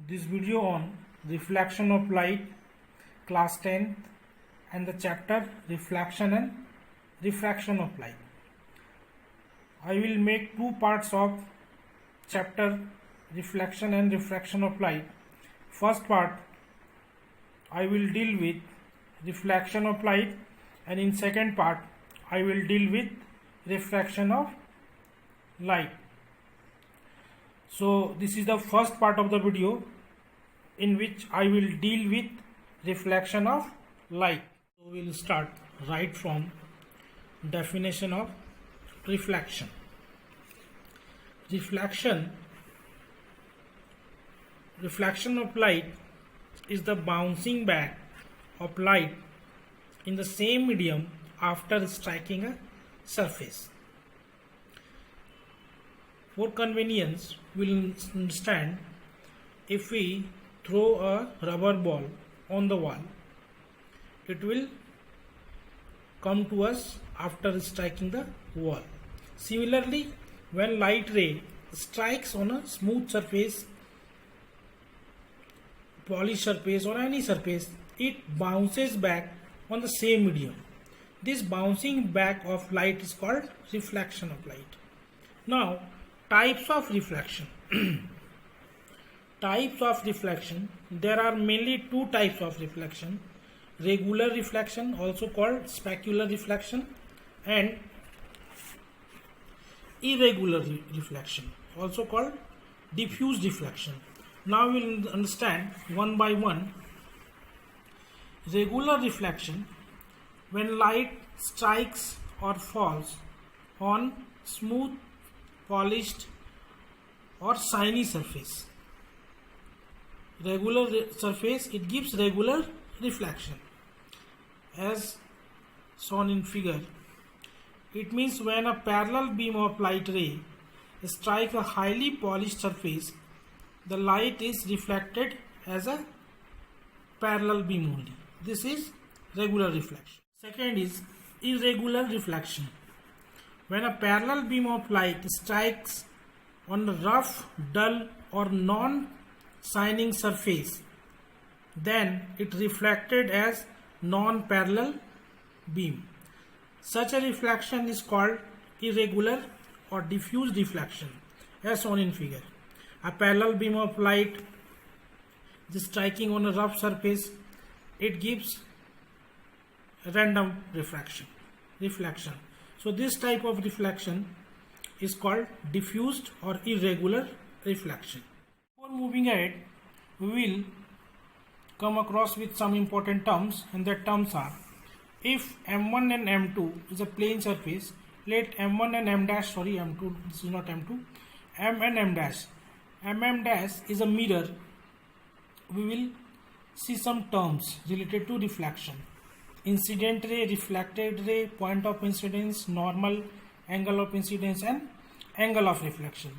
this video on reflection of light, class 10th, and the chapter reflection and refraction of light. I will make two parts of chapter reflection and refraction of light. First part I will deal with reflection of light, and in second part I will deal with refraction of light. So this is the first part of the video in which I will deal with reflection of light. So we will start right from definition of reflection. Reflection of light is the bouncing back of light in the same medium after striking a surface. For convenience, we will understand, if we throw a rubber ball on the wall, it will come to us after striking the wall. Similarly, when light ray strikes on a smooth surface, polished surface, or any surface, it bounces back on the same medium. This bouncing back of light is called reflection of light. Now, types of reflection. Types of reflection. There are mainly two types of reflection: regular reflection, also called specular reflection, and irregular reflection, also called diffuse reflection. Now we will understand one by one. Regular reflection: when light strikes or falls on smooth, polished or shiny surface. Regular surface, it gives regular reflection. As shown in figure, it means when a parallel beam of light ray strikes a highly polished surface, the light is reflected as a parallel beam only. This is regular reflection. Second is irregular reflection. When a parallel beam of light strikes on a rough, dull or non-shining surface, then it reflected as non-parallel beam. Such a reflection is called irregular or diffuse reflection, as shown in figure. A parallel beam of light is striking on a rough surface, it gives random reflection. So this type of reflection is called diffused or irregular reflection. Before moving ahead, we will come across with some important terms, and the terms are: if M1 and M2 is a plane surface, let M1 and M dash, M2, this is not M2, M and M dash. MM dash is a mirror. We will see some terms related to reflection: incident ray, reflected ray, point of incidence, normal, angle of incidence, and angle of reflection.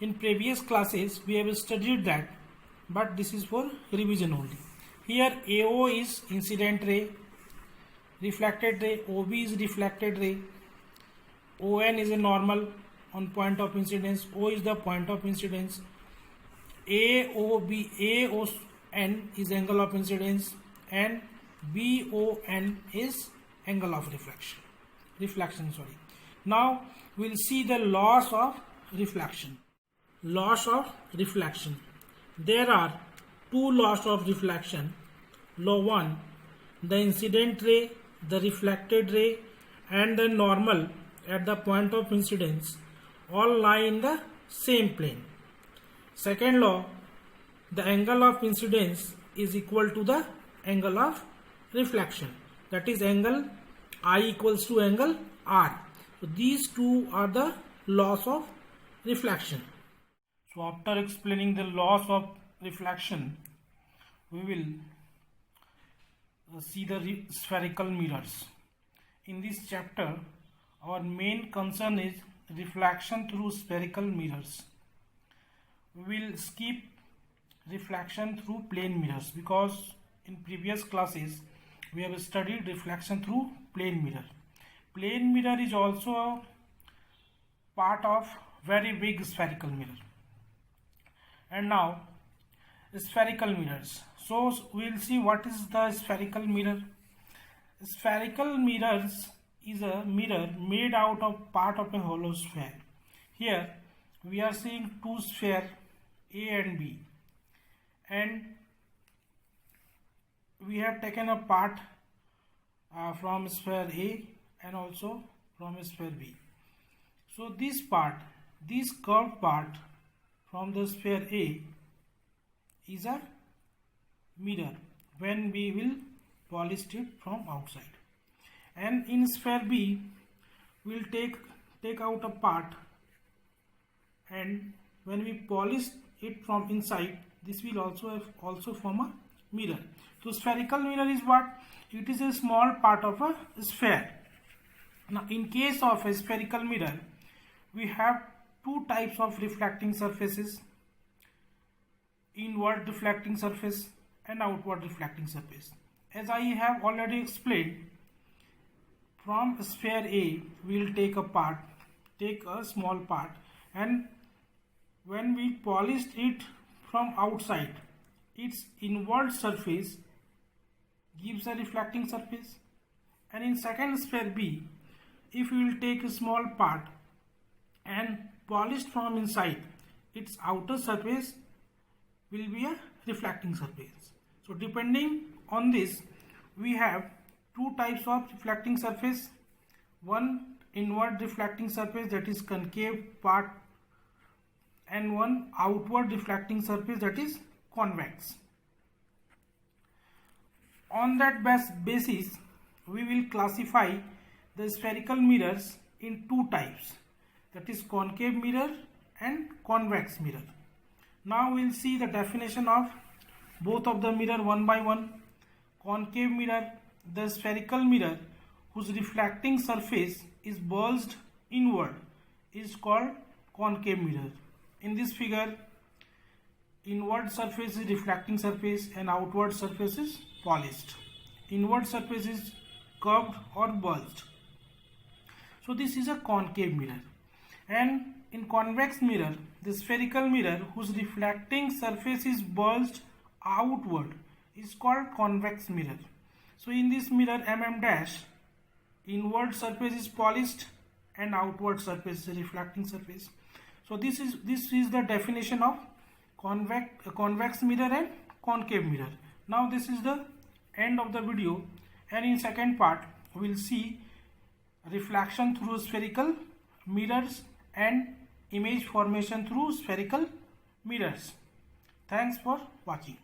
In previous classes we have studied that, but this is for revision only. Here AO is incident ray, reflected ray, OB is reflected ray, ON is a normal on point of incidence, O is the point of incidence, AON is angle of incidence, and BON is angle of reflection. Now we will see the laws of reflection. Laws of reflection. There are two laws of reflection. Law 1, the incident ray, the reflected ray, and the normal at the point of incidence all lie in the same plane. Second law, the angle of incidence is equal to the angle of reflection, that is angle I equals to angle R. So these two are the laws of reflection. So after explaining the laws of reflection, we will see the spherical mirrors. In this chapter, our main concern is reflection through spherical mirrors. We will skip reflection through plane mirrors because in previous classes we have studied reflection through plane mirror. Plane mirror is also a part of very big spherical mirror. And now spherical mirrors. So we'll see what is the spherical mirror. Spherical mirrors is a mirror made out of part of a hollow sphere. Here we are seeing two spheres A and B, and we have taken a part from sphere A and also from sphere B. So this part, this curved part from the sphere A is a mirror when we will polish it from outside, and in sphere B we will take out a part, and when we polish it from inside, this will also form a mirror. So spherical mirror is what? It is a small part of a sphere. Now in case of a spherical mirror, we have two types of reflecting surfaces: inward reflecting surface and outward reflecting surface. As I have already explained, from sphere A we will take a small part, and when we polish it from outside, its inward surface gives a reflecting surface. And in second sphere B, if we will take a small part and polish from inside, its outer surface will be a reflecting surface. So depending on this, we have two types of reflecting surface: one inward reflecting surface, that is concave part, and one outward reflecting surface, that is convex. On that basis, we will classify the spherical mirrors in two types, that is concave mirror and convex mirror. Now we will see the definition of both of the mirror one by one. Concave mirror, the spherical mirror whose reflecting surface is bulged inward, is called concave mirror. In this figure, inward surface is reflecting surface and outward surface is polished. Inward surface is curved or bulged. So this is a concave mirror. And in convex mirror, the spherical mirror whose reflecting surface is bulged outward is called convex mirror. So in this mirror dash, inward surface is polished and outward surface is reflecting surface. So this is the definition of convex mirror and concave mirror. Now this is the end of the video, and in second part we will see reflection through spherical mirrors and image formation through spherical mirrors. Thanks for watching.